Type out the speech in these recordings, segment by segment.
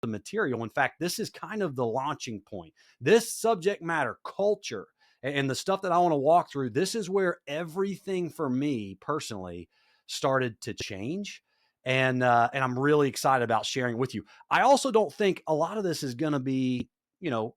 the material. In fact, this is kind of the launching point. This subject matter, culture, and the stuff that I want to walk through, this is where everything for me personally started to change. And I'm really excited about sharing with you. I also don't think a lot of this is going to be,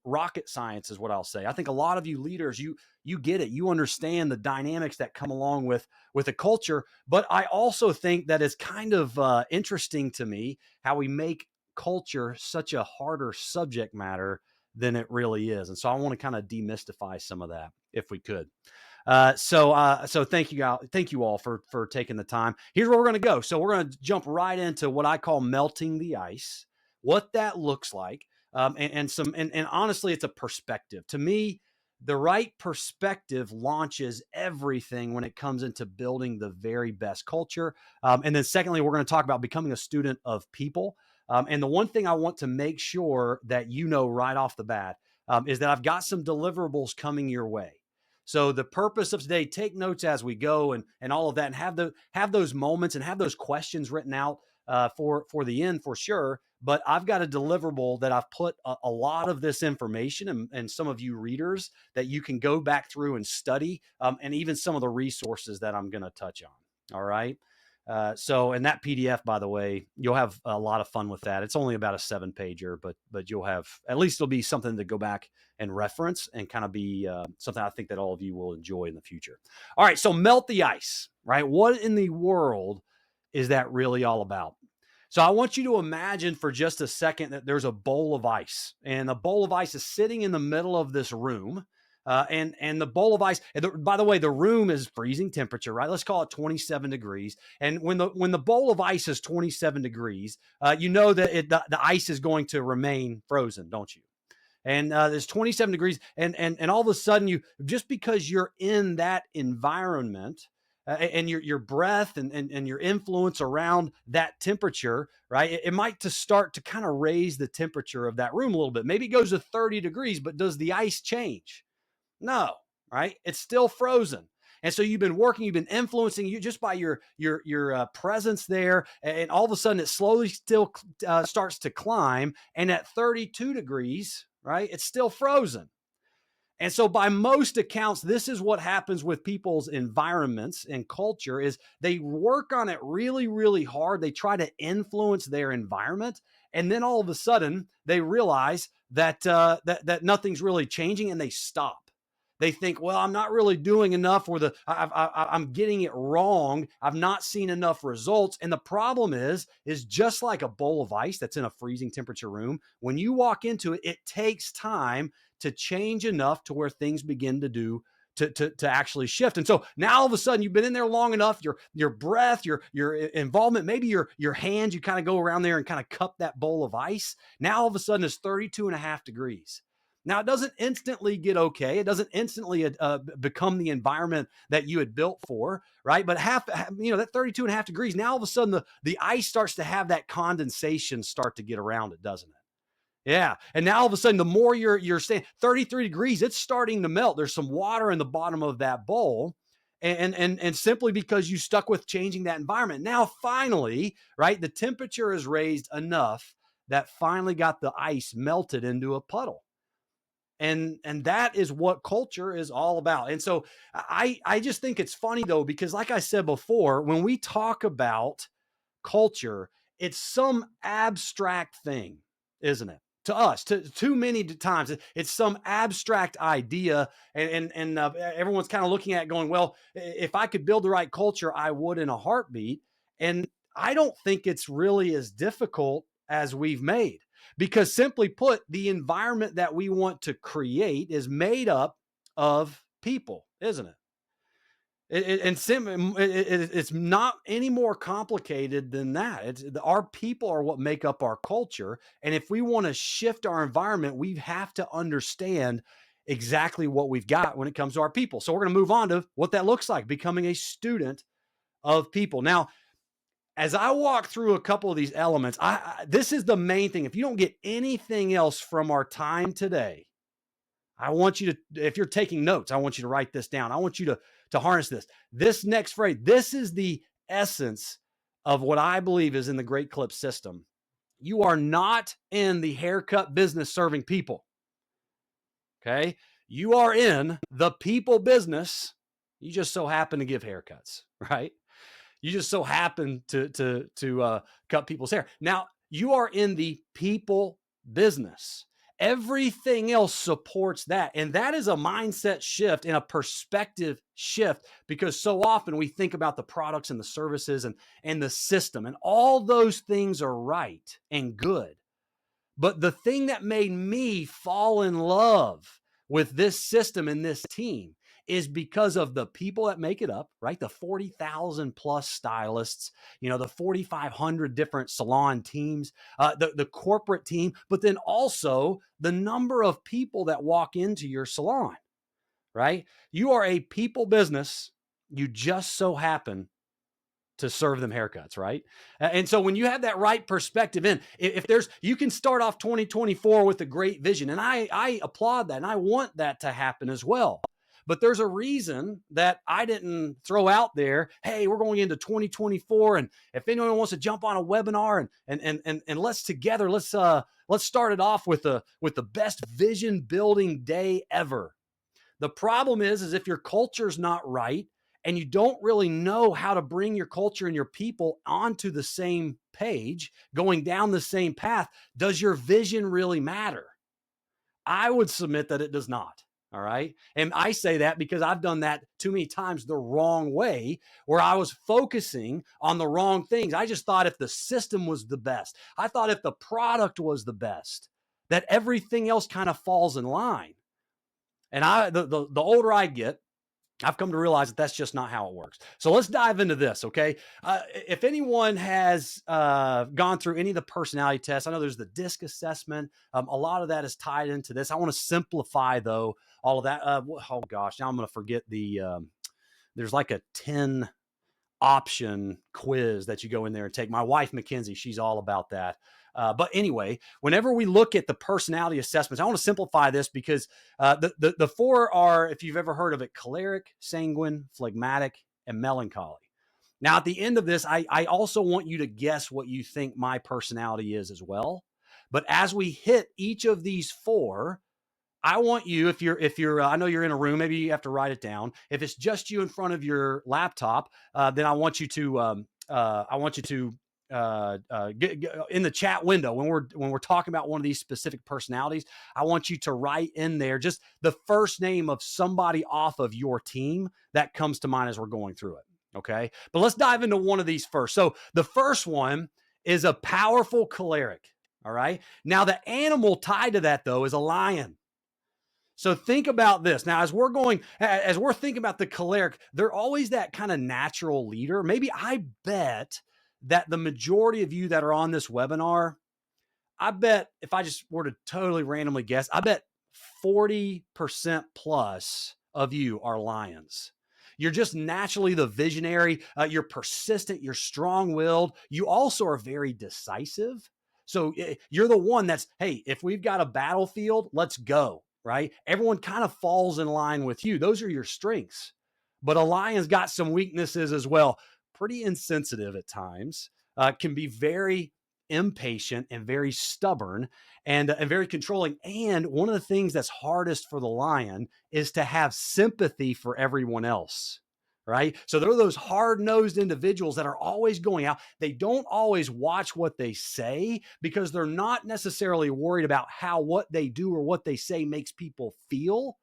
rocket science is what I'll say. I think a lot of you leaders, you get it. You understand the dynamics that come along with a culture. But I also think that it's kind of interesting to me how we make culture such a harder subject matter than it really is. And so I want to kind of demystify some of that if we could. So thank you all for taking the time. Here's where we're going to go. So we're going to jump right into what I call melting the ice, what that looks like. And honestly, it's a perspective. To me, the right perspective launches everything when it comes into building the very best culture. And then secondly, we're going to talk about becoming a student of people. And the one thing I want to make sure that you know right off the bat is that I've got some deliverables coming your way. So the purpose of today, take notes as we go and all of that, and have those moments and have those questions written out for the end for sure. But I've got a deliverable that I've put a lot of this information and some of you readers that you can go back through and study, and even some of the resources that I'm going to touch on. All right. And that PDF, by the way, you'll have a lot of fun with that. It's only about a 7-pager, but you'll have, at least it'll be something to go back and reference and kind of be something I think that all of you will enjoy in the future. All right. So melt the ice, right? What in the world is that really all about? So I want you to imagine for just a second that there's a bowl of ice, and the bowl of ice is sitting in the middle of this room. And the bowl of ice, by the way, the room is freezing temperature, right? Let's call it 27 degrees. And when the bowl of ice is 27 degrees, you know that the ice is going to remain frozen, don't you? And there's 27 degrees, and all of a sudden, just because you're in that environment, and your breath and your influence around that temperature, right? It might to start to kind of raise the temperature of that room a little bit. Maybe it goes to 30 degrees, but does the ice change? No, right? It's still frozen. And so you've been influencing you just by your presence there, and all of a sudden it slowly still starts to climb. And at 32 degrees, right, it's still frozen. And so by most accounts, this is what happens with people's environments and culture is they work on it really, really hard. They try to influence their environment. And then all of a sudden they realize that that nothing's really changing, and they stop. They think, well, I'm not really doing enough, or I'm getting it wrong. I've not seen enough results. And the problem is just like a bowl of ice that's in a freezing temperature room, when you walk into it, it takes time to change enough to where things begin to actually shift. And so now all of a sudden you've been in there long enough, your breath, your involvement, maybe your hands, you kind of go around there and kind of cup that bowl of ice. Now all of a sudden it's 32.5 degrees. Now, it doesn't instantly get okay. It doesn't instantly become the environment that you had built for, right? But that 32.5 degrees, now all of a sudden the ice starts to have that condensation start to get around it, doesn't it? Yeah. And now all of a sudden, the more you're staying 33 degrees, it's starting to melt. There's some water in the bottom of that bowl. And simply because you stuck with changing that environment. Now, finally, right, the temperature is raised enough that finally got the ice melted into a puddle. And that is what culture is all about. And so I just think it's funny, though, because like I said before, when we talk about culture, it's some abstract thing, isn't it? To us, too many times, it's some abstract idea, and everyone's kind of looking at it going, well, if I could build the right culture, I would in a heartbeat. And I don't think it's really as difficult as we've made. Because simply put, the environment that we want to create is made up of people, isn't it? It's not any more complicated than that. Our people are what make up our culture. And if we want to shift our environment, we have to understand exactly what we've got when it comes to our people. So we're going to move on to what that looks like, becoming a student of people. Now, as I walk through a couple of these elements, this is the main thing. If you don't get anything else from our time today, I want you to, if you're taking notes, I want you to write this down. I want you to harness this. This next phrase, this is the essence of what I believe is in the Great Clip system. You are not in the haircut business serving people. Okay. You are in the people business. You just so happen to give haircuts, right? You just so happen to cut people's hair. Now, you are in the people business. Everything else supports that. And that is a mindset shift and a perspective shift, because so often we think about the products and the services and the system, and all those things are right and good. But the thing that made me fall in love with this system and this team is because of the people that make it up, right? The 40,000 plus stylists, the 4,500 different salon teams, the corporate team, but then also the number of people that walk into your salon, right? You are a people business. You just so happen to serve them haircuts, right? And so when you have that right perspective in, if there's, you can start off 2024 with a great vision. And I applaud that. And I want that to happen as well. But there's a reason that I didn't throw out there, hey, we're going into 2024. And if anyone wants to jump on a webinar and let's together, let's start it off with the best vision building day ever. The problem is if your culture's not right, and you don't really know how to bring your culture and your people onto the same page, going down the same path, does your vision really matter? I would submit that it does not. All right. And I say that because I've done that too many times the wrong way, where I was focusing on the wrong things. I just thought if the system was the best, I thought if the product was the best, that everything else kind of falls in line. And the older I get, I've come to realize that that's just not how it works. So let's dive into this, okay? If anyone has gone through any of the personality tests, I know there's the DISC assessment. A lot of that is tied into this. I want to simplify, though, all of that. Oh, gosh, now I'm going to forget there's like a 10 option quiz that you go in there and take. My wife, Mackenzie, she's all about that. But anyway, whenever we look at the personality assessments, I want to simplify this because the four are, if you've ever heard of it, choleric, sanguine, phlegmatic, and melancholy. Now, at the end of this, I also want you to guess what you think my personality is as well. But as we hit each of these four, I want you, if you're, I know you're in a room, maybe you have to write it down. If it's just you in front of your laptop, then I want you to get in the chat window when we're talking about one of these specific personalities. I want you to write in there just the first name of somebody off of your team that comes to mind as we're going through it. Okay, but let's dive into one of these first. So the first one is a powerful choleric. All right. Now the animal tied to that though is a lion. So think about this. Now, as we're thinking about the choleric, they're always that kind of natural leader. Maybe I bet that the majority of you that are on this webinar, I bet if I just were to totally randomly guess, I bet 40% plus of you are lions. You're just naturally the visionary. You're persistent. You're strong-willed. You also are very decisive. So you're the one that's, hey, if we've got a battlefield, let's go. Right? Everyone kind of falls in line with you. Those are your strengths. But a lion's got some weaknesses as well. Pretty insensitive at times, can be very impatient and very stubborn and very controlling. And one of the things that's hardest for the lion is to have sympathy for everyone else. Right? So they're those hard-nosed individuals that are always going out. They don't always watch what they say because they're not necessarily worried about how what they do or what they say makes people feel.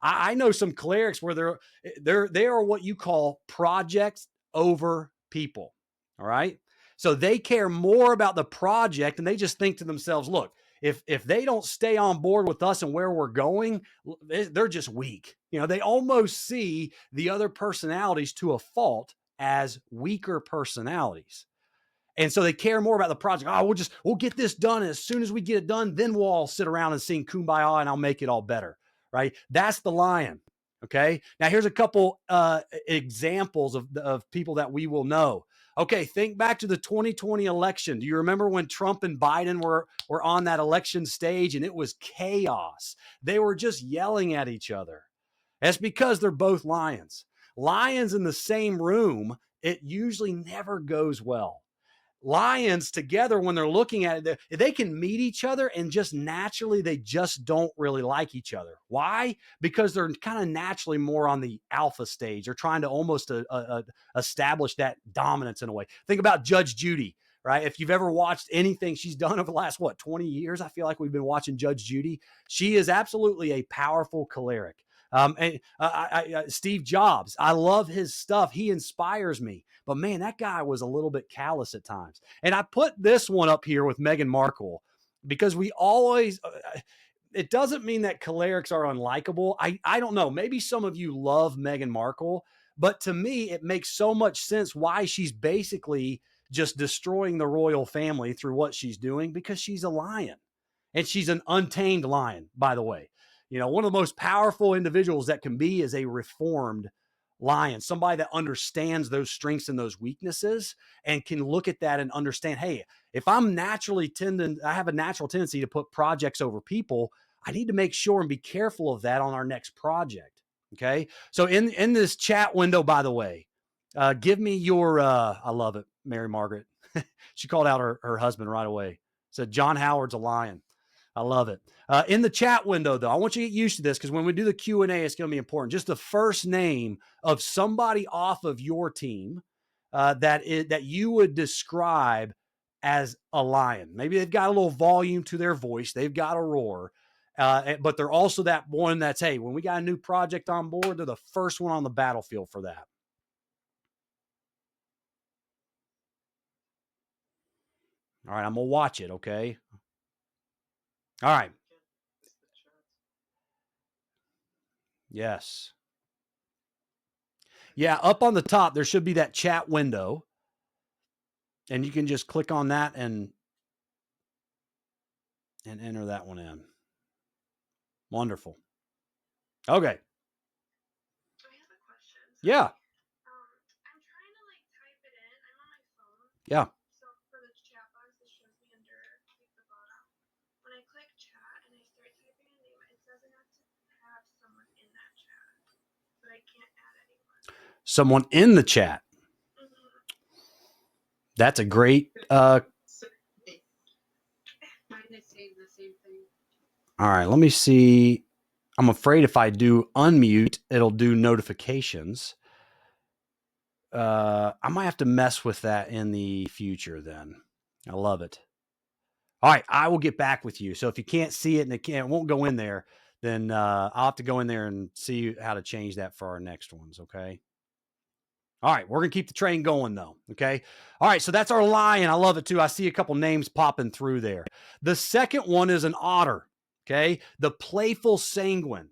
I know some cholerics where they are what you call projects over people. All right. So they care more about the project and they just think to themselves, look, if they don't stay on board with us and where we're going, they're just weak. They almost see the other personalities to a fault as weaker personalities. And so they care more about the project. Oh, we'll get this done. And as soon as we get it done, then we'll all sit around and sing Kumbaya and I'll make it all better. Right? That's the lion. Okay. Now here's a couple examples of people that we will know. Okay, think back to the 2020 election. Do you remember when Trump and Biden were on that election stage and it was chaos? They were just yelling at each other. That's because they're both lions. Lions in the same room, it usually never goes well. Lions together, when they're looking at it, they can meet each other and just naturally, they just don't really like each other. Why? Because they're kind of naturally more on the alpha stage. They're trying to almost establish that dominance in a way. Think about Judge Judy, right? If you've ever watched anything she's done over the last, 20 years, I feel like we've been watching Judge Judy. She is absolutely a powerful choleric. Steve Jobs, I love his stuff. He inspires me. But man, that guy was a little bit callous at times. And I put this one up here with Meghan Markle because we always, it doesn't mean that cholerics are unlikable. I don't know. Maybe some of you love Meghan Markle, but to me, it makes so much sense why she's basically just destroying the royal family through what she's doing, because she's a lion. And she's an untamed lion, by the way. One of the most powerful individuals that can be is a reformed lion, somebody that understands those strengths and those weaknesses and can look at that and understand, hey, if I have a natural tendency to put projects over people, I need to make sure and be careful of that on our next project. Okay. So in this chat window, by the way, give me your, I love it, Mary Margaret. She called out her husband right away. Said, John Howard's a lion. I love it. In the chat window, though, I want you to get used to this, because when we do the Q&A, it's going to be important. Just the first name of somebody off of your team that you would describe as a lion. Maybe they've got a little volume to their voice. They've got a roar. But they're also that one that's, hey, when we got a new project on board, they're the first one on the battlefield for that. All right, I'm going to watch it, okay? All right. Yes. Yeah, up on the top, there should be that chat window. And you can just click on that and enter that one in. Wonderful. Okay. I have a question. Yeah. I'm trying to type it in. I'm on my phone. Yeah. So for the chat box, it shows me under the bottom. When I click chat and I start typing a name, it says I have to have someone in that chat, but I can't add anyone. Someone in the chat. That's a great. All right, let me see. I'm afraid if I do unmute, it'll do notifications. I might have to mess with that in the future then. I love it. All right, I will get back with you. So if you can't see it and it won't go in there, then I'll have to go in there and see how to change that for our next ones, okay? All right, we're going to keep the train going, though, okay? All right, so that's our lion. I love it, too. I see a couple names popping through there. The second one is an otter, okay? The playful sanguine.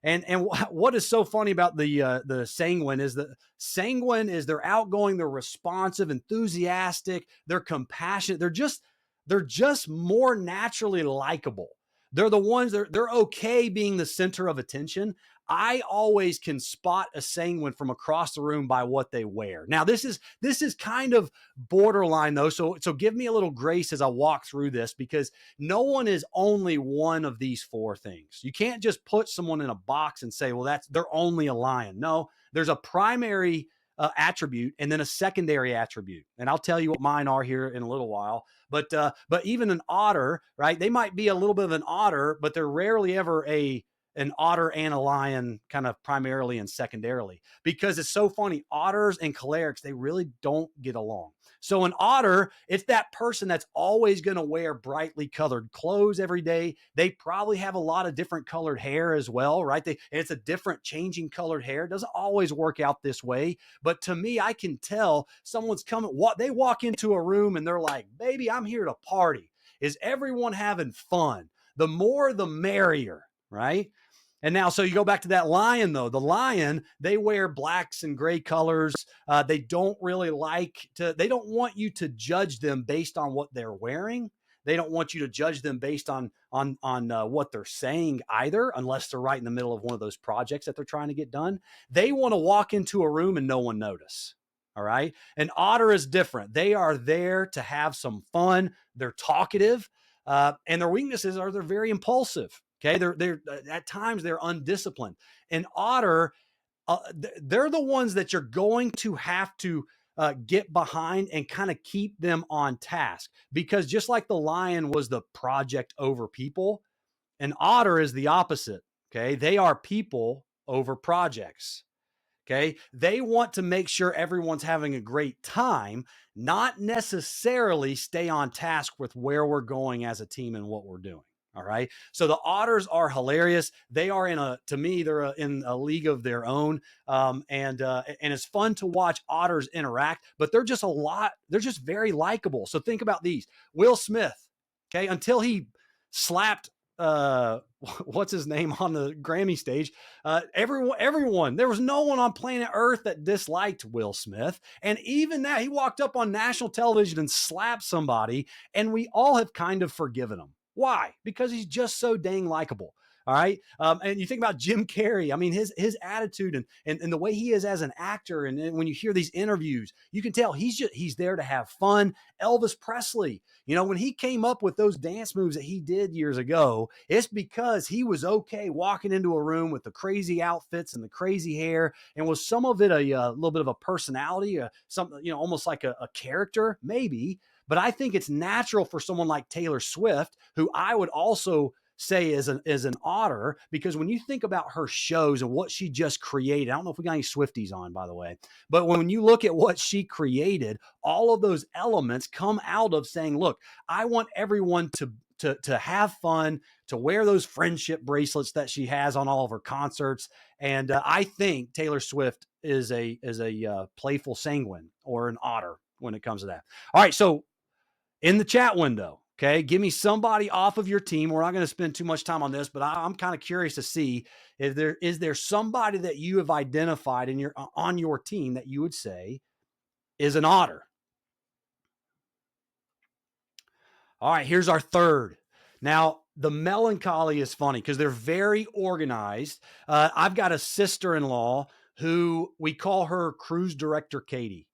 And what is so funny about the sanguine is that sanguine is they're outgoing, they're responsive, enthusiastic, they're compassionate. They're just more naturally likable. They're the ones they're okay being the center of attention. I always can spot a sanguine from across the room by what they wear. Now, this is kind of borderline though, so give me a little grace as I walk through this, because no one is only one of these four things. You can't just put someone in a box and say, well, they're only a lion. No, there's a primary attribute and then a secondary attribute, and I'll tell you what mine are here in a little while. But even an otter, right? They might be a little bit of an otter, but they're rarely ever an otter and a lion, kind of primarily and secondarily, because it's so funny. Otters and cholerics, they really don't get along. So an otter, it's that person that's always going to wear brightly colored clothes every day. They probably have a lot of different colored hair as well, right? It's a different changing colored hair. It doesn't always work out this way. But to me, I can tell someone's coming. They walk into a room and they're like, baby, I'm here to party. Is everyone having fun? The more, the merrier, right? And now, so you go back to that lion, though. The lion, they wear blacks and gray colors. They don't really they don't want you to judge them based on what they're wearing. They don't want you to judge them based on what they're saying either, unless they're right in the middle of one of those projects that they're trying to get done. They want to walk into a room and no one notice. All right. An otter is different. They are there to have some fun. They're talkative, and their weaknesses are they're very impulsive. Okay, they're at times they're undisciplined. An otter, they're the ones that you're going to have to get behind and kind of keep them on task. Because just like the lion was the project over people, an otter is the opposite. Okay. They are people over projects. Okay. They want to make sure everyone's having a great time, not necessarily stay on task with where we're going as a team and what we're doing. All right. So the otters are hilarious. They are to me, they're in a league of their own. And it's fun to watch otters interact, but they're just very likable. So think about these. Will Smith, okay, until he slapped, uh, what's his name on the Grammy stage, everyone, there was no one on planet Earth that disliked Will Smith. And even that, he walked up on national television and slapped somebody, and we all have kind of forgiven him. Why? Because he's just so dang likable. All right. And you think about Jim Carrey. I mean, his attitude and the way he is as an actor. And when you hear these interviews, you can tell he's there to have fun. Elvis Presley, when he came up with those dance moves that he did years ago, it's because he was okay walking into a room with the crazy outfits and the crazy hair. And was some of it a little bit of a personality, something, almost like a character, maybe. But I think it's natural for someone like Taylor Swift, who I would also say is an otter, because when you think about her shows and what she just created, I don't know if we got any Swifties on, by the way, but when you look at what she created, all of those elements come out of saying, look, I want everyone to have fun, to wear those friendship bracelets that she has on all of her concerts. And I think Taylor Swift is a playful sanguine or an otter when it comes to that. All right. So in the chat window, okay, give me somebody off of your team. We're not going to spend too much time on this, but I'm kind of curious to see if there somebody that you have identified on your team that you would say is an otter. All right, here's our third. Now, the melancholy is funny because they're very organized. I've got a sister-in-law who we call her cruise director Katie.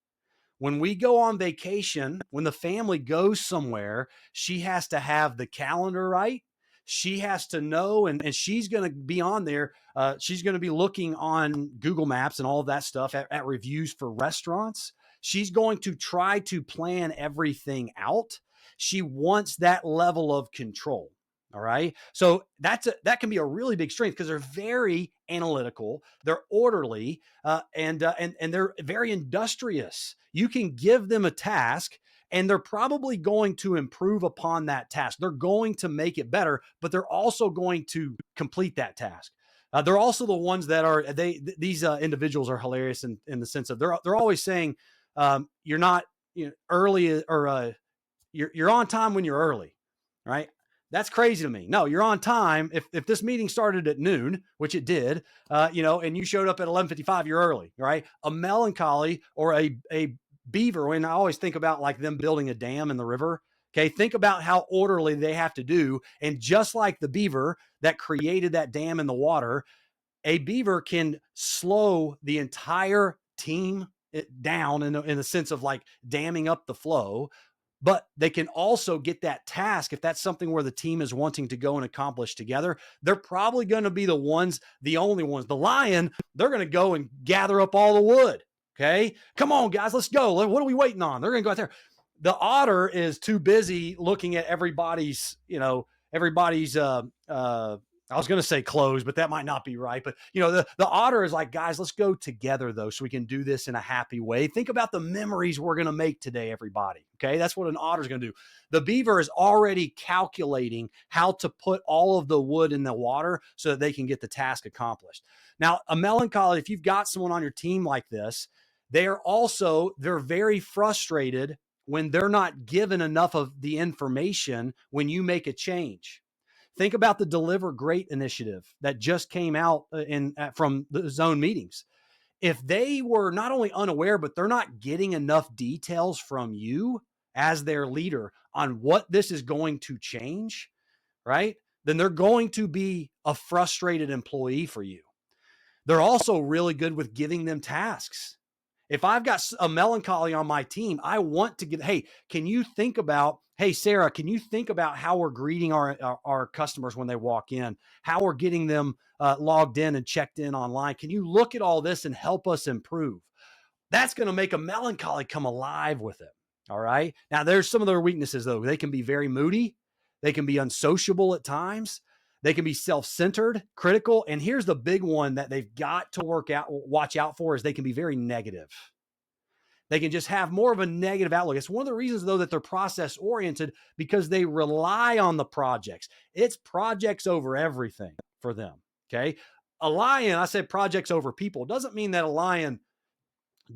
When we go on vacation, when the family goes somewhere, she has to have the calendar right. She has to know, and she's going to be on there. She's going to be looking on Google Maps and all of that stuff at reviews for restaurants. She's going to try to plan everything out. She wants that level of control. All right. So that can be a really big strength because they're very analytical, they're orderly, and they're very industrious. You can give them a task and they're probably going to improve upon that task. They're going to make it better, but they're also going to complete that task. They're also the ones that these individuals are hilarious in the sense of they're always saying, you're not early, or you're on time when you're early, right? That's crazy to me. No, you're on time. If this meeting started at noon, which it did, and you showed up at 11:55, you're early, right? A melancholy or a beaver, when I always think about like them building a dam in the river. Okay, think about how orderly they have to do. And just like the beaver that created that dam in the water, a beaver can slow the entire team down in the sense of like damming up the flow, but they can also get that task. If that's something where the team is wanting to go and accomplish together, they're probably going to be the only ones. The lion, they're going to go and gather up all the wood. Okay, come on, guys, let's go. What are we waiting on? They're going to go out there. The otter is too busy looking at everybody's, I was going to say clothes, but that might not be right. But, the otter is like, guys, let's go together, though, so we can do this in a happy way. Think about the memories we're going to make today, everybody. Okay, that's what an otter is going to do. The beaver is already calculating how to put all of the wood in the water so that they can get the task accomplished. Now, a melancholy, if you've got someone on your team like this, they're very frustrated when they're not given enough of the information when you make a change. Think about the Deliver Great initiative that just came out from the zone meetings. If they were not only unaware, but they're not getting enough details from you as their leader on what this is going to change, right? Then they're going to be a frustrated employee for you. They're also really good with giving them tasks. If I've got a melancholy on my team, I want to give, hey, Sarah, can you think about how we're greeting our customers when they walk in, how we're getting them logged in and checked in online? Can you look at all this and help us improve? That's going to make a melancholy come alive with it. All right. Now, there's some of their weaknesses, though. They can be very moody. They can be unsociable at times. They can be self-centered, critical. And here's the big one that they've got to watch out for is they can be very negative. They can just have more of a negative outlook. It's one of the reasons, though, that they're process oriented because they rely on the projects. It's projects over everything for them. Okay. A lion, I said projects over people, doesn't mean that a lion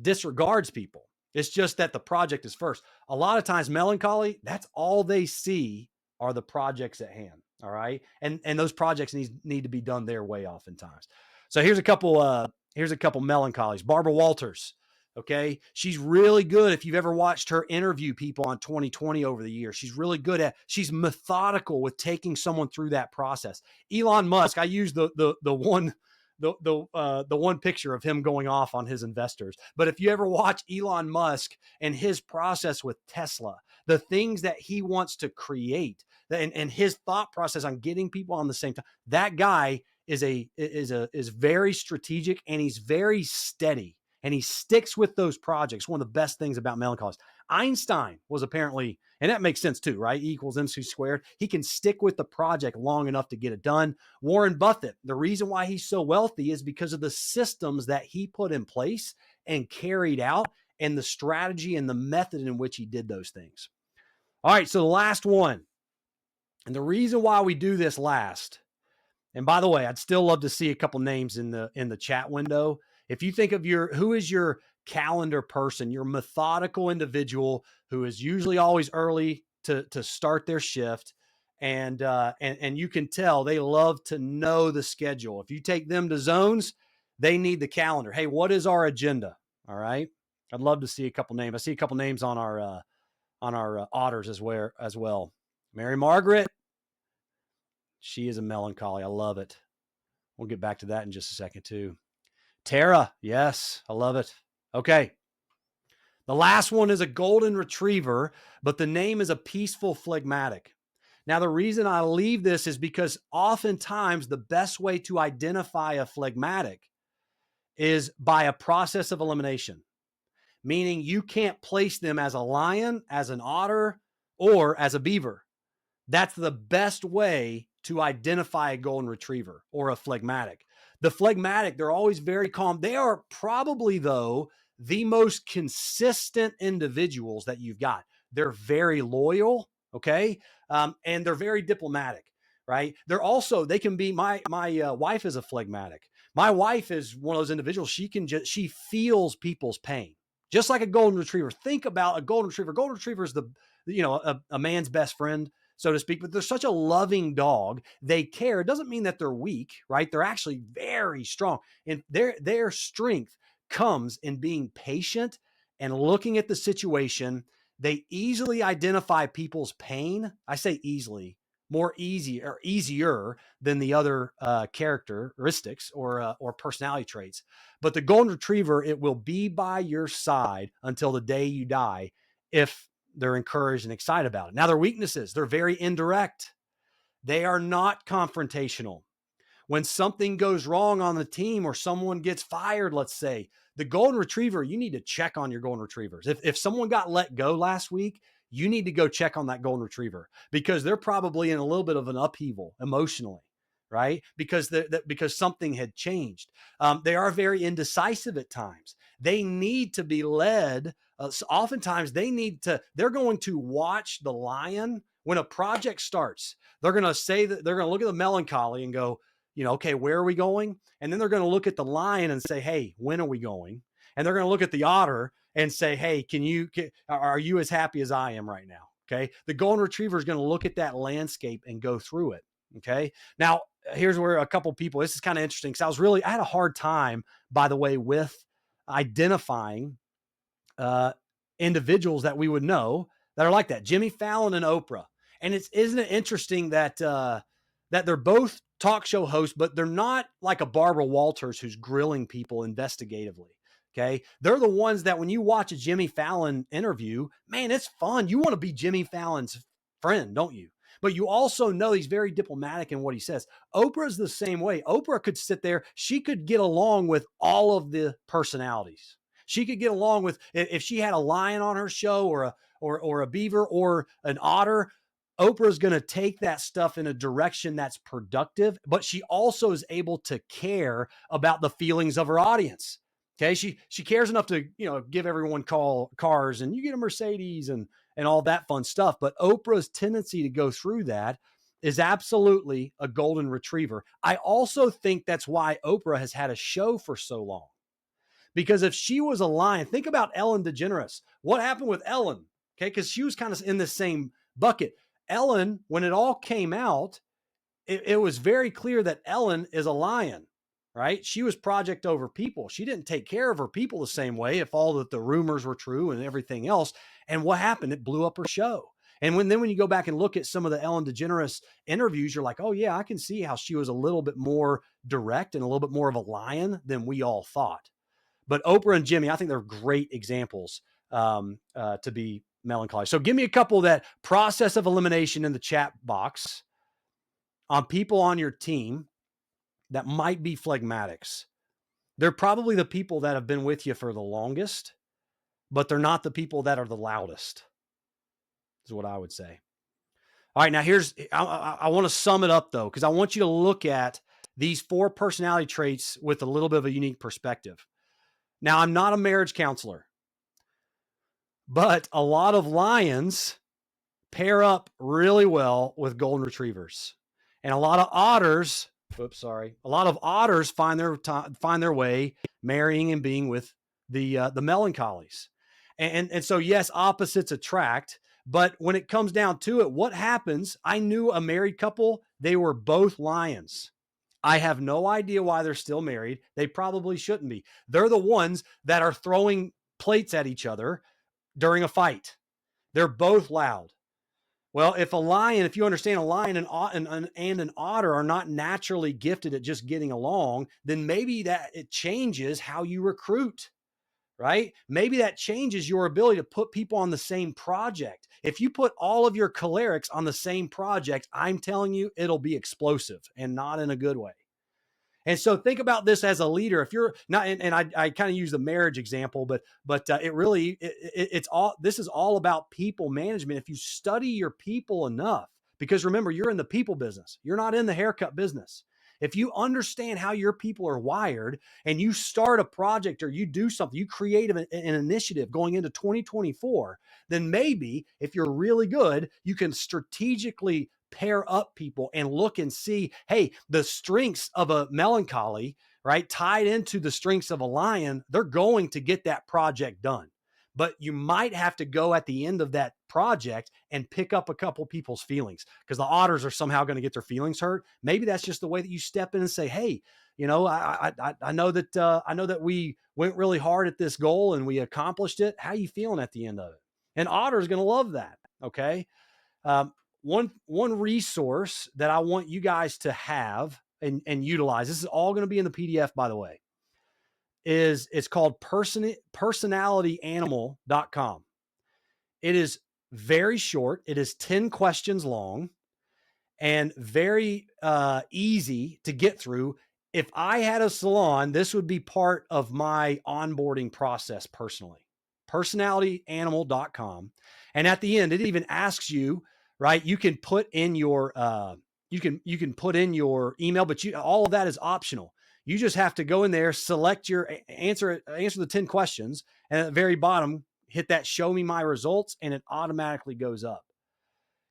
disregards people. It's just that the project is first. A lot of times, melancholy, that's all they see are the projects at hand. All right. And those projects need to be done their way oftentimes. So here's a couple melancholies. Barbara Walters. Okay. She's really good. If you've ever watched her interview people on 2020 over the years, she's methodical with taking someone through that process. Elon Musk, I use the one picture of him going off on his investors. But if you ever watch Elon Musk and his process with Tesla, the things that he wants to create and his thought process on getting people on the same time, that guy is very strategic and he's very steady and he sticks with those projects. One of the best things about melancholy. Einstein was apparently, and that makes sense too, right? E equals MC squared. He can stick with the project long enough to get it done. Warren Buffett, the reason why he's so wealthy is because of the systems that he put in place and carried out and the strategy and the method in which he did those things. All right, so the last one. And the reason why we do this last, and by the way, I'd still love to see a couple names in the chat window. If you think of who is your calendar person, your methodical individual who is usually always early to start their shift, and you can tell they love to know the schedule. If you take them to zones, they need the calendar. Hey, what is our agenda? All right, I'd love to see a couple names. I see a couple names on our otters as well. Mary Margaret, she is a melancholy. I love it. We'll get back to that in just a second too. Tara, yes, I love it. Okay. The last one is a golden retriever, but the name is a peaceful phlegmatic. Now, the reason I leave this is because oftentimes the best way to identify a phlegmatic is by a process of elimination, meaning you can't place them as a lion, as an otter, or as a beaver. That's the best way to identify a golden retriever or a phlegmatic. The phlegmatic, they're always very calm. They are probably, though, the most consistent individuals that you've got. They're very loyal, okay? And they're very diplomatic, right? They can be, my wife is a phlegmatic. My wife is one of those individuals, she feels people's pain, just like a golden retriever. Think about a golden retriever. Golden retriever is a man's best friend, so to speak, but they're such a loving dog. They care. It doesn't mean that they're weak, right? They're actually very strong. And their strength comes in being patient and looking at the situation. They easily identify people's pain. I say easily, easier than the other characteristics or personality traits. But the golden retriever, it will be by your side until the day you die if they're encouraged and excited about it. Now, their weaknesses, they're very indirect. They are not confrontational. When something goes wrong on the team or someone gets fired, let's say, the golden retriever, you need to check on your golden retrievers. If someone got let go last week, you need to go check on that golden retriever because they're probably in a little bit of an upheaval emotionally, right? Because something had changed. They are very indecisive at times. They need to be led. So oftentimes they're going to watch the lion when a project starts. They're going to look at the melancholy and go, okay, where are we going? And then they're going to look at the lion and say, hey, when are we going? And they're going to look at the otter and say, hey, are you as happy as I am right now? Okay. The golden retriever is going to look at that landscape and go through it. Okay. Now, here's where a couple people, this is kind of interesting because I had a hard time, by the way, with identifying individuals that we would know that are like that. Jimmy Fallon and Oprah. And isn't it interesting that they're both talk show hosts, but they're not like a Barbara Walters who's grilling people investigatively. Okay. They're the ones that when you watch a Jimmy Fallon interview, man, it's fun. You want to be Jimmy Fallon's friend, don't you? But you also know he's very diplomatic in what he says. Oprah's the same way. Oprah could sit there. She could get along with all of the personalities. She could get along with, if she had a lion on her show, or a beaver or an otter, Oprah's going to take that stuff in a direction that's productive, but she also is able to care about the feelings of her audience. Okay. She cares enough to, give everyone cars, and you get a Mercedes and all that fun stuff. But Oprah's tendency to go through that is absolutely a golden retriever. I also think that's why Oprah has had a show for so long. Because if she was a lion, think about Ellen DeGeneres. What happened with Ellen? Okay, because she was kind of in the same bucket. Ellen, when it all came out, it was very clear that Ellen is a lion, right? She was project over people. She didn't take care of her people the same way, if all that the rumors were true and everything else. And what happened? It blew up her show. And when you go back and look at some of the Ellen DeGeneres interviews, you're like, oh yeah, I can see how she was a little bit more direct and a little bit more of a lion than we all thought. But Oprah and Jimmy, I think they're great examples to be melancholy. So give me a couple of that process of elimination in the chat box on people on your team that might be phlegmatics. They're probably the people that have been with you for the longest, but they're not the people that are the loudest, is what I would say. All right, now I want to sum it up though, because I want you to look at these 4 personality traits with a little bit of a unique perspective. Now, I'm not a marriage counselor, but a lot of lions pair up really well with golden retrievers, and a lot of otters. A lot of otters find their way marrying and being with the melancholies, and so yes, opposites attract. But when it comes down to it, what happens? I knew a married couple; they were both lions. I have no idea why they're still married. They probably shouldn't be. They're the ones that are throwing plates at each other during a fight. They're both loud. Well, if you understand a lion and an otter are not naturally gifted at just getting along, then maybe that it changes how you recruit, right? Maybe that changes your ability to put people on the same project. If you put all of your cholerics on the same project, I'm telling you, it'll be explosive and not in a good way. And so think about this as a leader. If you're not, and I kind of use the marriage example, but this is all about people management. If you study your people enough, because remember, you're in the people business, you're not in the haircut business. If you understand how your people are wired and you start a project or you do something, you create an initiative going into 2024, then maybe if you're really good, you can strategically pair up people and look and see, hey, the strengths of a melancholy, right, tied into the strengths of a lion, they're going to get that project done. But you might have to go at the end of that project and pick up a couple people's feelings, because the otters are somehow going to get their feelings hurt. Maybe that's just the way that you step in and say, hey, I know that we went really hard at this goal and we accomplished it. How are you feeling at the end of it? And otter is going to love that. Okay. One resource that I want you guys to have and utilize, this is all going to be in the PDF, by the way, it's called personalityanimal.com. It is very short. It is 10 questions long and very easy to get through. If I had a salon, this would be part of my onboarding process personally. Personalityanimal.com. And at the end, it even asks you, right? You can put in your you can put in your email, but all of that is optional. You just have to go in there, select your answer the 10 questions, and at the very bottom, hit that show me my results, and it automatically goes up.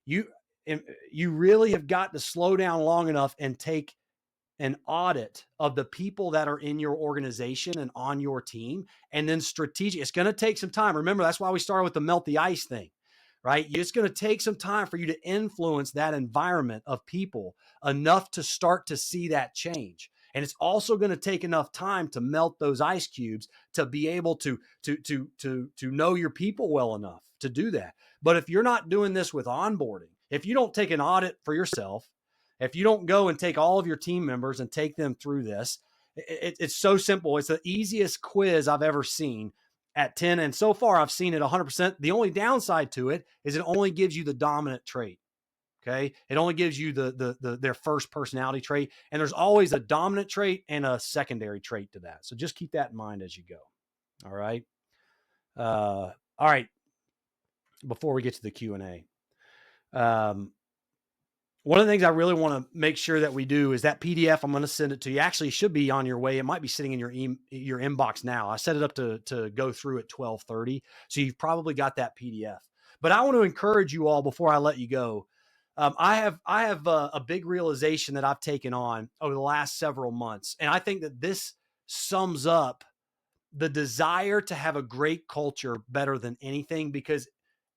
You really have got to slow down long enough and take an audit of the people that are in your organization and on your team, and then strategic. It's going to take some time. Remember, that's why we started with the melt the ice thing, right? It's going to take some time for you to influence that environment of people enough to start to see that change. And it's also going to take enough time to melt those ice cubes to be able to know your people well enough to do that. But if you're not doing this with onboarding, if you don't take an audit for yourself, if you don't go and take all of your team members and take them through this, it's so simple. It's the easiest quiz I've ever seen at 10. And so far I've seen it 100%. The only downside to it is it only gives you the dominant trait. Okay. It only gives you their first personality trait. And there's always a dominant trait and a secondary trait to that. So just keep that in mind as you go. All right. All right. Before we get to the Q&A, one of the things I really want to make sure that we do is that PDF. I'm going to send it to you. Actually, it should be on your way. It might be sitting in your inbox now. I set it up to go through at 12:30, so you've probably got that PDF. But I want to encourage you all before I let you go. I have a big realization that I've taken on over the last several months, and I think that this sums up the desire to have a great culture better than anything, because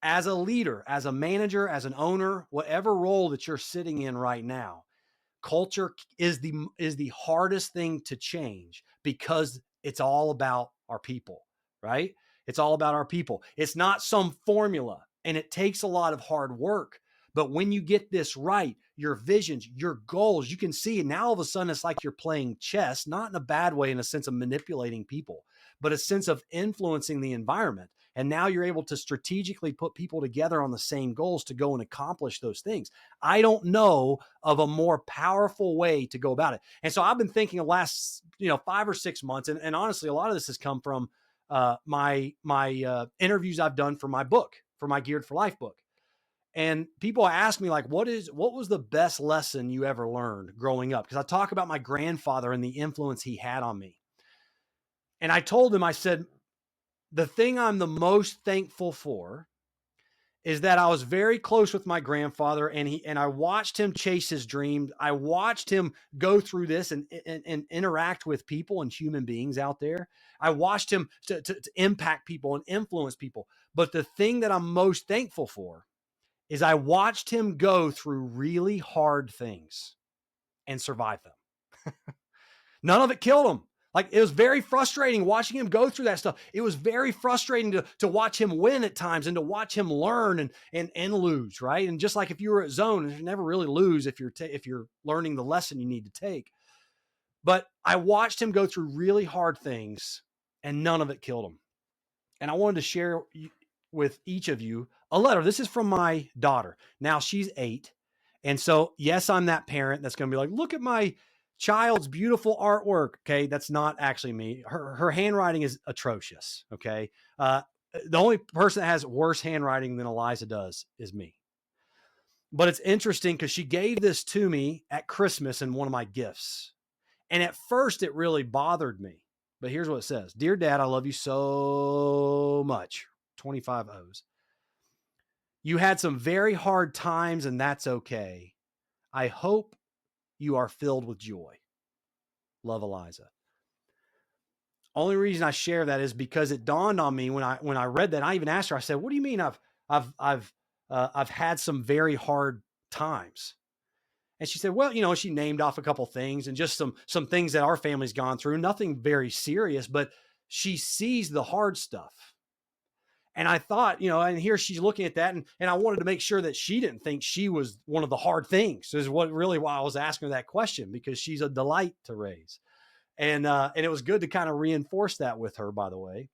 as a leader, as a manager, as an owner, whatever role that you're sitting in right now, culture is the hardest thing to change, because it's all about our people, right? It's all about our people. It's not some formula, and it takes a lot of hard work. But when you get this right, your visions, your goals, you can see, and now all of a sudden it's like you're playing chess, not in a bad way, in a sense of manipulating people, but a sense of influencing the environment. And now you're able to strategically put people together on the same goals to go and accomplish those things. I don't know of a more powerful way to go about it. And so I've been thinking the last, 5 or 6 months, and honestly, a lot of this has come from my interviews I've done for my book, for my Geared for Life book. And people ask me, like, what was the best lesson you ever learned growing up? Because I talk about my grandfather and the influence he had on me. And I told him, I said, the thing I'm the most thankful for is that I was very close with my grandfather, and I watched him chase his dreams. I watched him go through this and interact with people and human beings out there. I watched him to impact people and influence people. But the thing that I'm most thankful for is I watched him go through really hard things and survive them. None of it killed him. Like, it was very frustrating watching him go through that stuff. It was very frustrating to watch him win at times, and to watch him learn and lose, right? And just like if you were at zone, you never really lose if you're learning the lesson you need to take. But I watched him go through really hard things, and none of it killed him. And I wanted to share with each of you a letter. This is from my daughter. Now she's 8. And so, yes, I'm that parent that's going to be like, look at my child's beautiful artwork. Okay. That's not actually me. Her handwriting is atrocious. Okay. The only person that has worse handwriting than Eliza does is me. But it's interesting because she gave this to me at Christmas in one of my gifts. And at first it really bothered me. But here's what it says. Dear Dad, I love you so much. 25 O's. You had some very hard times, and that's okay. I hope you are filled with joy. Love, Eliza. Only reason I share that is because it dawned on me when I read that. I even asked her, I said, what do you mean I've had some very hard times? And she said, well, she named off a couple things, and just some things that our family's gone through, nothing very serious, but she sees the hard stuff. And I thought, and here she's looking at that, and I wanted to make sure that she didn't think she was one of the hard things. Is why I was asking her that question, because she's a delight to raise. And it was good to kind of reinforce that with her, by the way.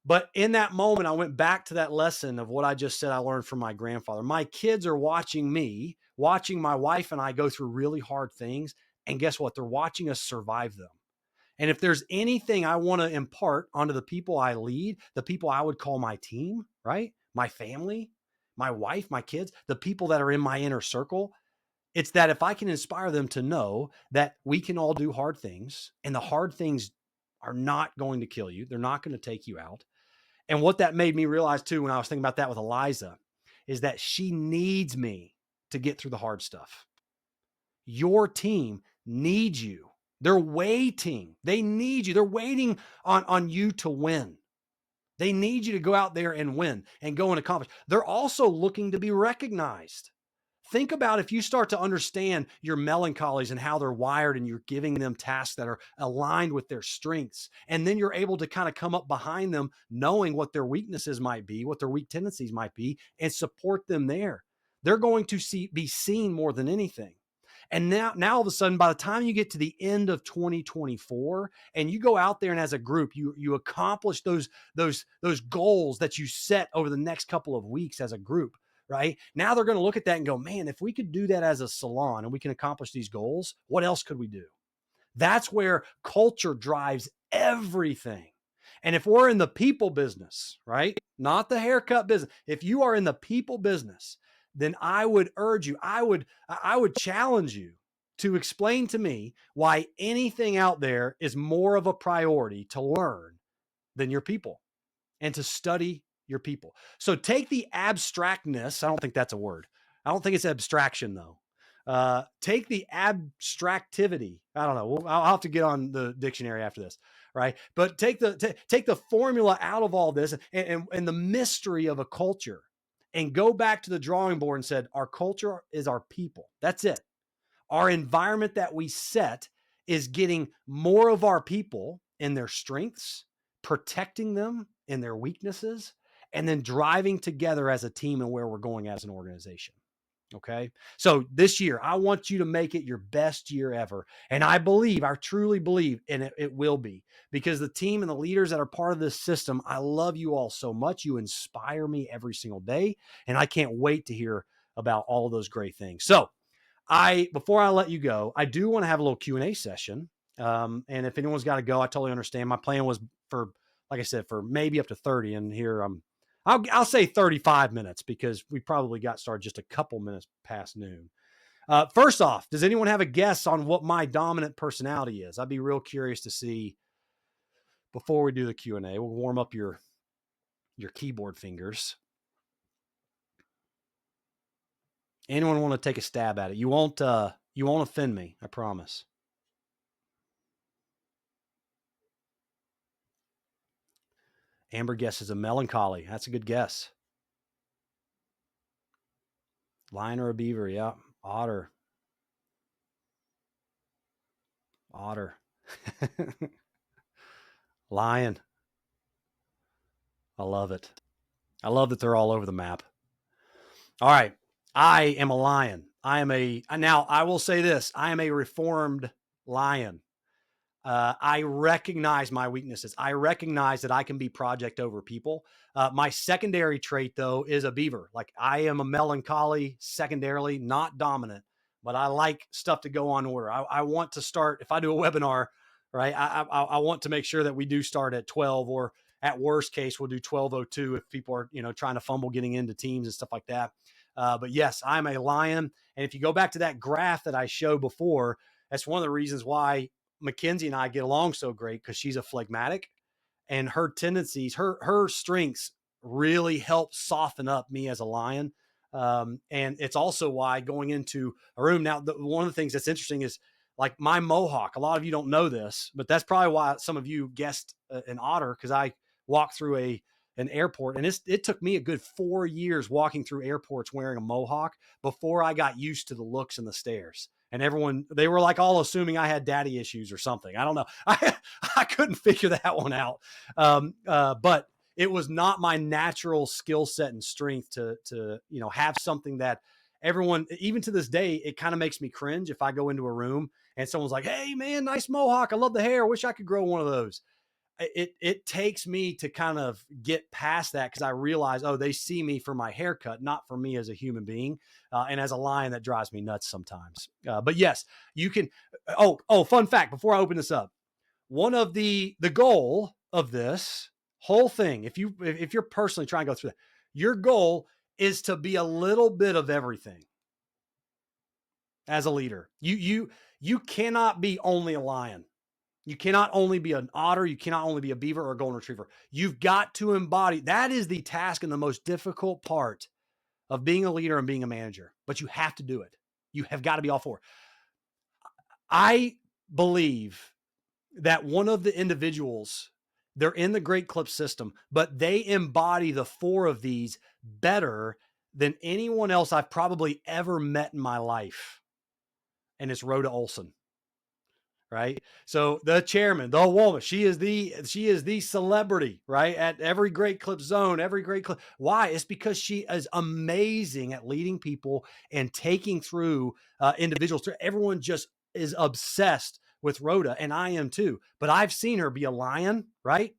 But in that moment, I went back to that lesson of what I just said I learned from my grandfather. My kids are watching me, watching my wife and I go through really hard things. And guess what? They're watching us survive them. And if there's anything I want to impart onto the people I lead, the people I would call my team, right? My family, my wife, my kids, the people that are in my inner circle, it's that if I can inspire them to know that we can all do hard things, and the hard things are not going to kill you. They're not going to take you out. And what that made me realize too, when I was thinking about that with Eliza, is that she needs me to get through the hard stuff. Your team needs you. They're waiting. They need you. They're waiting on you to win. They need you to go out there and win and go and accomplish. They're also looking to be recognized. Think about if you start to understand your melancholies and how they're wired, and you're giving them tasks that are aligned with their strengths. And then you're able to kind of come up behind them, knowing what their weaknesses might be, what their weak tendencies might be, and support them there. They're going to be seen more than anything. And now all of a sudden, by the time you get to the end of 2024 and you go out there and as a group, you accomplish those goals that you set over the next couple of weeks as a group, right? Now they're going to look at that and go, man, if we could do that as a salon and we can accomplish these goals, what else could we do? That's where culture drives everything. And if we're in the people business, right? Not the haircut business. If you are in the people business, then I would urge you, I would challenge you to explain to me why anything out there is more of a priority to learn than your people and to study your people. So take the abstractness. I don't think that's a word. I don't think it's abstraction though. Take the abstractivity. I don't know. I'll have to get on the dictionary after this, right? But take the formula out of all this and the mystery of a culture, and go back to the drawing board and said, our culture is our people. That's it. Our environment that we set is getting more of our people in their strengths, protecting them in their weaknesses, and then driving together as a team and where we're going as an organization. Okay. So this year, I want you to make it your best year ever. And I truly believe, and it will be, because the team and the leaders that are part of this system, I love you all so much. You inspire me every single day. And I can't wait to hear about all of those great things. So before I let you go, I do want to have a little Q&A session. And if anyone's got to go, I totally understand. My plan was for, like I said, for maybe up to 30. And here I'll say 35 minutes, because we probably got started just a couple minutes past noon. First off, does anyone have a guess on what my dominant personality is? I'd be real curious to see before we do the Q&A. We'll warm up your keyboard fingers. Anyone want to take a stab at it? You won't offend me, I promise. Amber guesses a melancholy. That's a good guess. Lion or a beaver? Yeah. Otter. Lion. I love it. I love that they're all over the map. All right. I am a lion. Now I will say this. I am a reformed lion. I recognize my weaknesses. I recognize that I can be project over people. My secondary trait, though, is a beaver. Like, I am a melancholy secondarily, not dominant, but I like stuff to go on order. I want to start, if I do a webinar, right, I want to make sure that we do start at 12, or at worst case, we'll do 12:02 if people are, trying to fumble getting into teams and stuff like that. But yes, I'm a lion. And if you go back to that graph that I showed before, that's one of the reasons why Mackenzie and I get along so great, because she's a phlegmatic, and her tendencies, her strengths really help soften up me as a lion. And it's also why going into a room now, one of the things that's interesting is, like, my mohawk. A lot of you don't know this, but that's probably why some of you guessed an otter, because I walked through an airport, and it took me a good 4 years walking through airports wearing a mohawk before I got used to the looks and the stares. And they were like all assuming I had daddy issues or something. I don't know. I couldn't figure that one out. But it was not my natural skill set and strength to have something that everyone, even to this day, it kind of makes me cringe if I go into a room and someone's like, "Hey man, nice mohawk. I love the hair. Wish I could grow one of those." It takes me to kind of get past that, because I realize, oh, they see me for my haircut, not for me as a human being. And as a lion, that drives me nuts sometimes. But yes, you can. Fun fact before I open this up, one of the goal of this whole thing, if you're personally trying to go through that, your goal is to be a little bit of everything as a leader. You cannot be only a lion. You cannot only be an otter. You cannot only be a beaver or a golden retriever. You've got to embody. That is the task and the most difficult part of being a leader and being a manager, but you have to do it. You have got to be all four. I believe that one of the individuals, they're in the Great Clip system, but they embody the four of these better than anyone else I've probably ever met in my life. And it's Rhoda Olson. Right. So the chairman, the woman, she is the celebrity, right? At every Great Clip zone, every Great Clip. Why? It's because she is amazing at leading people and taking through individuals. Everyone just is obsessed with Rhoda, and I am too. But I've seen her be a lion, right?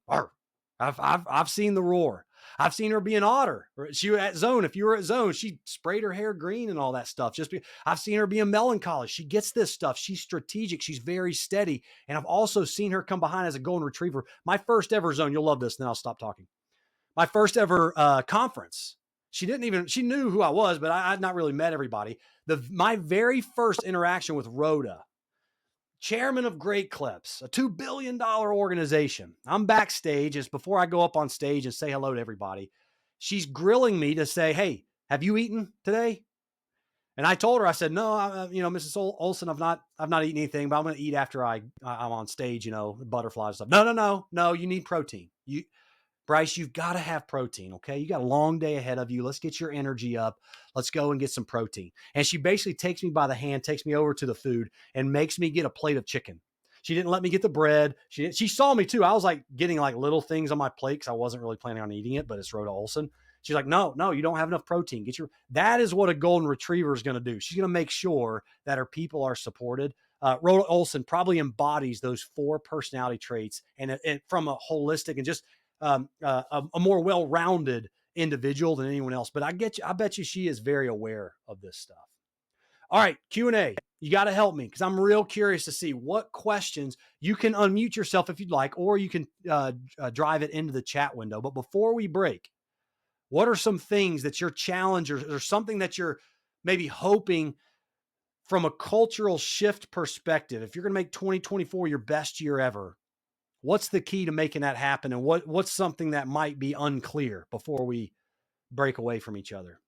I've seen the roar. I've seen her be an otter. She was at zone. If you were at zone, she sprayed her hair green and all that stuff. I've seen her be a melancholy. She gets this stuff. She's strategic. She's very steady. And I've also seen her come behind as a golden retriever. My first ever zone, you'll love this, and then I'll stop talking. My first ever conference. She knew who I was, but I had not really met everybody. My very first interaction with Rhoda, chairman of Great Clips, a $2 billion organization. I'm backstage. It's before I go up on stage and say hello to everybody. She's grilling me to say, hey, have you eaten today? And I told her, I said, no, Mrs. Olson, I've not eaten anything, but I'm going to eat after I'm on stage, butterflies and stuff. No, you need protein. Bryce, you've got to have protein, okay? You got a long day ahead of you. Let's get your energy up. Let's go and get some protein. And she basically takes me by the hand, takes me over to the food, and makes me get a plate of chicken. She didn't let me get the bread. She saw me too. I was like getting like little things on my plate because I wasn't really planning on eating it, but it's Rhoda Olson. She's like, no, you don't have enough protein. That is what a golden retriever is going to do. She's going to make sure that her people are supported. Rhoda Olson probably embodies those 4 personality traits and from a holistic and just a more well-rounded individual than anyone else. But I bet you she is very aware of this stuff. All right, Q&A. You got to help me because I'm real curious to see what questions. You can unmute yourself if you'd like, or you can drive it into the chat window. But before we break, what are some things that you're challenged or something that you're maybe hoping from a cultural shift perspective? If you're going to make 2024 your best year ever, what's the key to making that happen? And what's something that might be unclear before we break away from each other?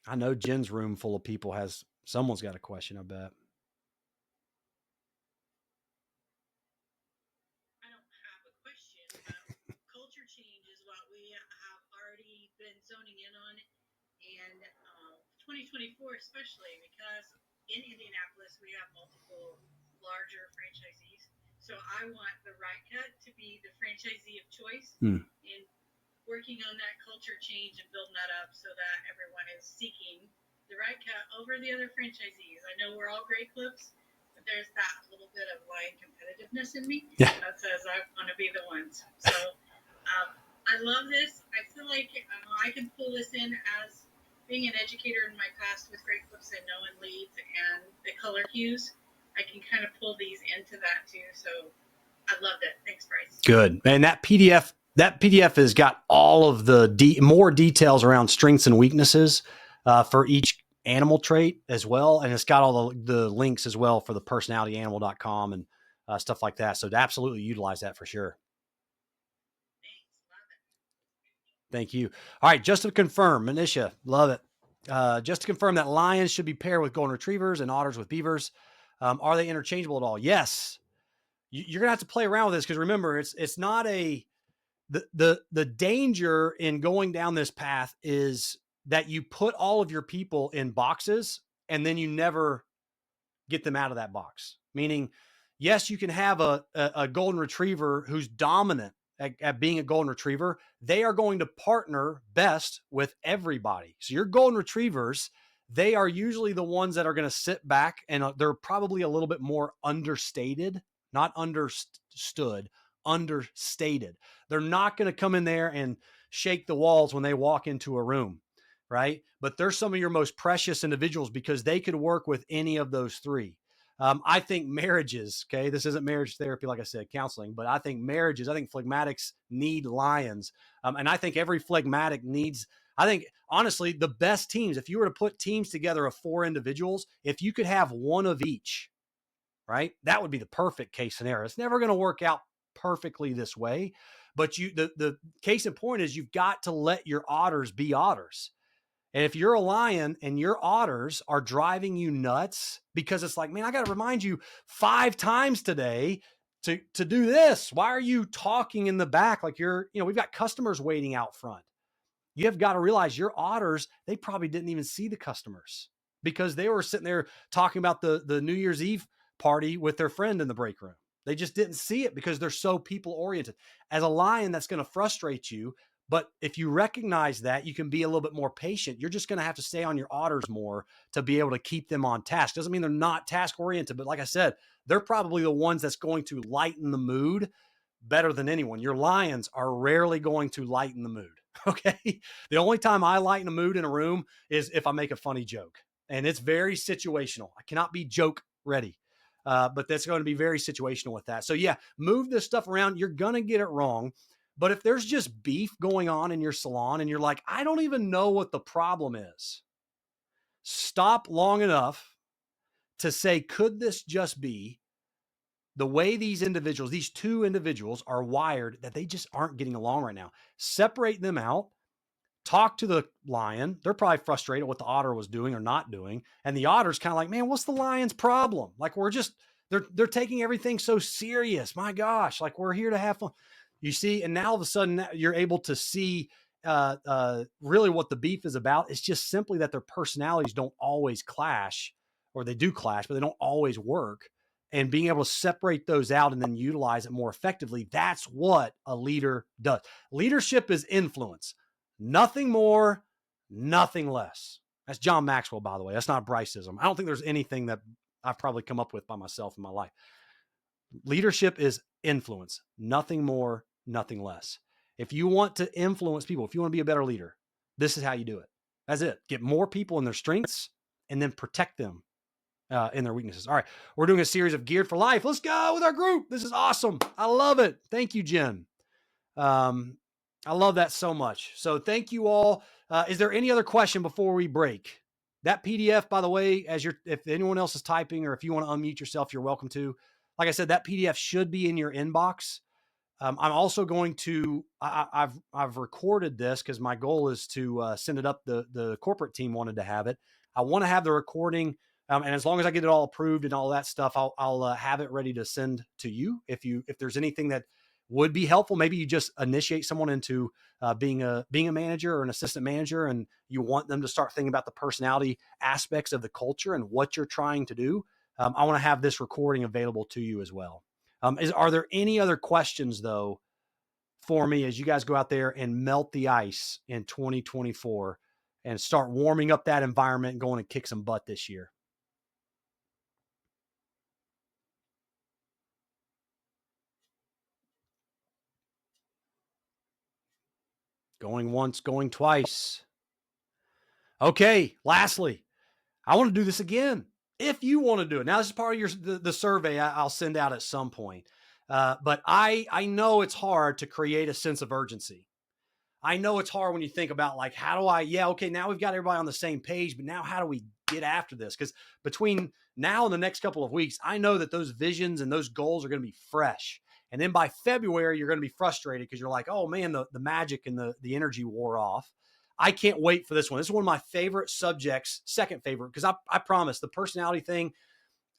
I know Jen's room full of people someone's got a question, I bet. I don't have a question. Culture change is what we have already been zoning in on. And 2024 especially, because in Indianapolis we have multiple larger franchisees. So I want the Right Cut to be the franchisee of choice in working on that culture change and building that up so that everyone is seeking the Right Cut over the other franchisees. I know we're all great clips, but there's that little bit of lion competitiveness in me that says I want to be the ones. So I love this. I feel like I can pull this in as being an educator in my past with Great Clips and knowing leads and the color cues. I can kind of pull these into that too. So I loved it. Thanks, Bryce. Good. And that PDF has got all of the more details around strengths and weaknesses for each animal trait as well. And it's got all the links as well for the personalityanimal.com and stuff like that. So to absolutely utilize that for sure. Thank you. All right. Just to confirm, Manisha, love it. Just to confirm that lions should be paired with golden retrievers and otters with beavers. Are they interchangeable at all? Yes. You're going to have to play around with this because remember, it's not the danger in going down this path is that you put all of your people in boxes and then you never get them out of that box. Meaning, yes, you can have a golden retriever who's dominant at being a golden retriever. They are going to partner best with everybody. So your golden retrievers, they are usually the ones that are going to sit back and they're probably a little bit more understated, not understood, understated. They're not going to come in there and shake the walls when they walk into a room, right? But they're some of your most precious individuals because they could work with any of those 3. I think marriages, okay, this isn't marriage therapy, like I said, counseling, but I think phlegmatics need lions. And I think every phlegmatic I think, honestly, the best teams, if you were to put teams together of 4 individuals, if you could have one of each, right, that would be the perfect case scenario. It's never going to work out perfectly this way, but the case in point is you've got to let your otters be otters. And if you're a lion and your otters are driving you nuts because it's like, man, I got to remind you 5 times today to do this. Why are you talking in the back? Like we've got customers waiting out front. You have got to realize your otters, they probably didn't even see the customers because they were sitting there talking about the New Year's Eve party with their friend in the break room. They just didn't see it because they're so people oriented. As a lion, that's going to frustrate you. But if you recognize that, you can be a little bit more patient. You're just going to have to stay on your otters more to be able to keep them on task. Doesn't mean they're not task oriented, but like I said, they're probably the ones that's going to lighten the mood better than anyone. Your lions are rarely going to lighten the mood. Okay. The only time I lighten a mood in a room is if I make a funny joke, and it's very situational. I cannot be joke ready. But that's going to be very situational with that. So yeah, move this stuff around. You're going to get it wrong. But if there's just beef going on in your salon and you're like, I don't even know what the problem is, stop long enough to say, could this just be the way these individuals, these two individuals are wired, that they just aren't getting along right now? Separate them out. Talk to the lion. They're probably frustrated what the otter was doing or not doing. And the otter's kind of like, man, what's the lion's problem? Like, they're taking everything so serious. My gosh, like, we're here to have fun. You see, and now all of a sudden you're able to see really what the beef is about. It's just simply that their personalities don't always clash, or they do clash, but they don't always work. And being able to separate those out and then utilize it more effectively, that's what a leader does. Leadership is influence. Nothing more, nothing less. That's John Maxwell, by the way. That's not Bryceism. I don't think there's anything that I've probably come up with by myself in my life. Leadership is influence. Nothing more, nothing less. If you want to influence people, if you want to be a better leader, this is how you do it. That's it. Get more people in their strengths and then protect them in their weaknesses. All right. We're doing a series of Geared for Life. Let's go with our group. This is awesome. I love it. Thank you, Jen. I love that so much. So thank you all. Is there any other question before we break? That PDF, by the way, if anyone else is typing, or if you want to unmute yourself, you're welcome to. Like I said, that PDF should be in your inbox. I'm also going to, I've recorded this because my goal is to send it up. The corporate team wanted to have it. I want to have the recording. And as long as I get it all approved and all that stuff, I'll have it ready to send to you. If there's anything that would be helpful, maybe you just initiate someone into being a manager or an assistant manager, and you want them to start thinking about the personality aspects of the culture and what you're trying to do. I want to have this recording available to you as well. Are there any other questions though for me as you guys go out there and melt the ice in 2024 and start warming up that environment and going and kick some butt this year? Going once, going twice. Okay, lastly, I want to do this again. If you want to do it. Now, this is part of the survey I'll send out at some point. But I know it's hard to create a sense of urgency. I know it's hard when you think about, like, how do okay, now we've got everybody on the same page, but now how do we get after this? Because between now and the next couple of weeks, I know that those visions and those goals are going to be fresh. And then by February, you're going to be frustrated because you're like, oh man, the magic and the energy wore off. I can't wait for this one. This is one of my favorite subjects, second favorite, because I promise the personality thing,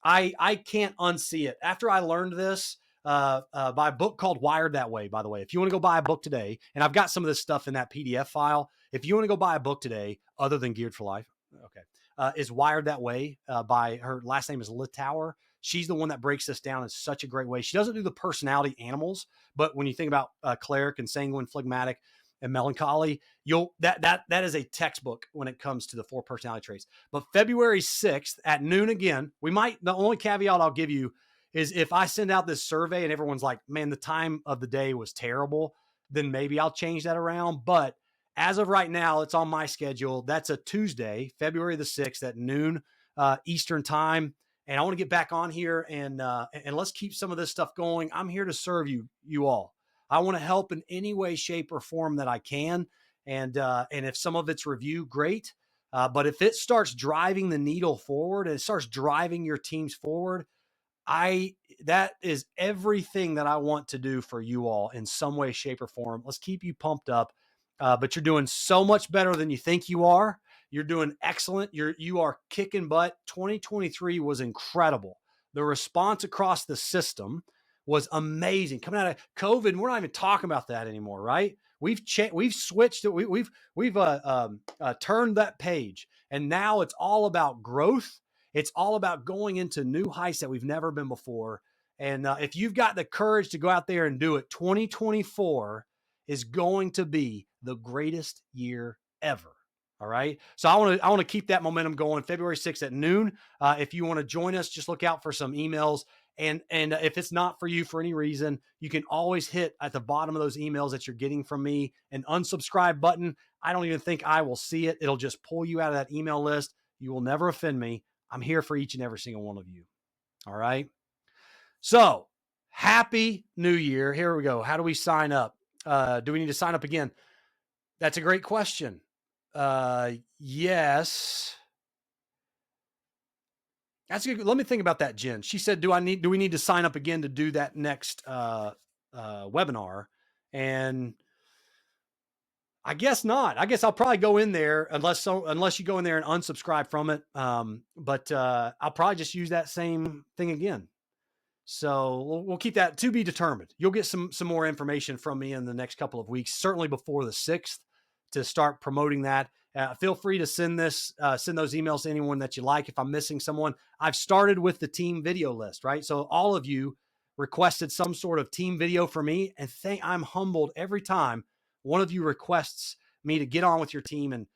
I can't unsee it. After I learned this, by a book called Wired That Way, by the way. If you want to go buy a book today, and I've got some of this stuff in that PDF file. If you want to go buy a book today, other than Geared for Life, okay, is Wired That Way by, her last name is Littauer. She's the one that breaks this down in such a great way. She doesn't do the personality animals, but when you think about choleric and sanguine, phlegmatic, and melancholy, that is a textbook when it comes to the 4 personality traits. But February 6th at noon again, the only caveat I'll give you is if I send out this survey and everyone's like, man, the time of the day was terrible, then maybe I'll change that around. But as of right now, it's on my schedule. That's a Tuesday, February the 6th at noon Eastern time. And I want to get back on here and let's keep some of this stuff going. I'm here to serve you all. I want to help in any way, shape, or form that I can. And if some of it's review, great. But if it starts driving the needle forward and it starts driving your teams forward, that is everything that I want to do for you all in some way, shape, or form. Let's keep you pumped up. But you're doing so much better than you think you are. You're doing excellent. You are kicking butt. 2023 was incredible. The response across the system was amazing. Coming out of COVID, we're not even talking about that anymore, right? We've switched it. We've turned that page, and now it's all about growth. It's all about going into new heights that we've never been before. And if you've got the courage to go out there and do it, 2024 is going to be the greatest year ever. All right. So I want to keep that momentum going. February 6th at noon. If you want to join us, just look out for some emails. And if it's not for you for any reason, you can always hit at the bottom of those emails that you're getting from me an unsubscribe button. I don't even think I will see it. It'll just pull you out of that email list. You will never offend me. I'm here for each and every single one of you. All right. So happy new year. Here we go. How do we sign up? Do we need to sign up again? That's a great question. Yes. That's good. Let me think about that, Jen. She said, do we need to sign up again to do that next webinar? And I guess not. I guess I'll probably go in there unless you go in there and unsubscribe from it. But I'll probably just use that same thing again. So we'll keep that to be determined. You'll get some more information from me in the next couple of weeks, certainly before the 6th, to start promoting that. Feel free to send those emails to anyone that you like. If I'm missing someone, I've started with the team video list, right? So all of you requested some sort of team video for me, and I'm humbled every time one of you requests me to get on with your team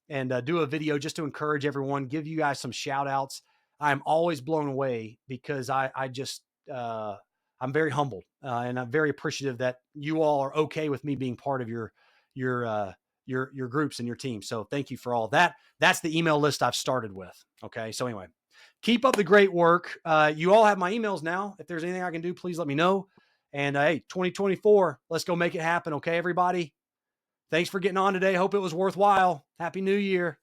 and do a video just to encourage everyone, give you guys some shout outs. I'm always blown away because I just I'm very humbled and I'm very appreciative that you all are okay with me being part of your groups and your team. So thank you for all that. That's the email list I've started with. Okay. So anyway, keep up the great work. You all have my emails now. If there's anything I can do, please let me know. And hey, 2024, let's go make it happen. Okay, everybody. Thanks for getting on today. Hope it was worthwhile. Happy New Year.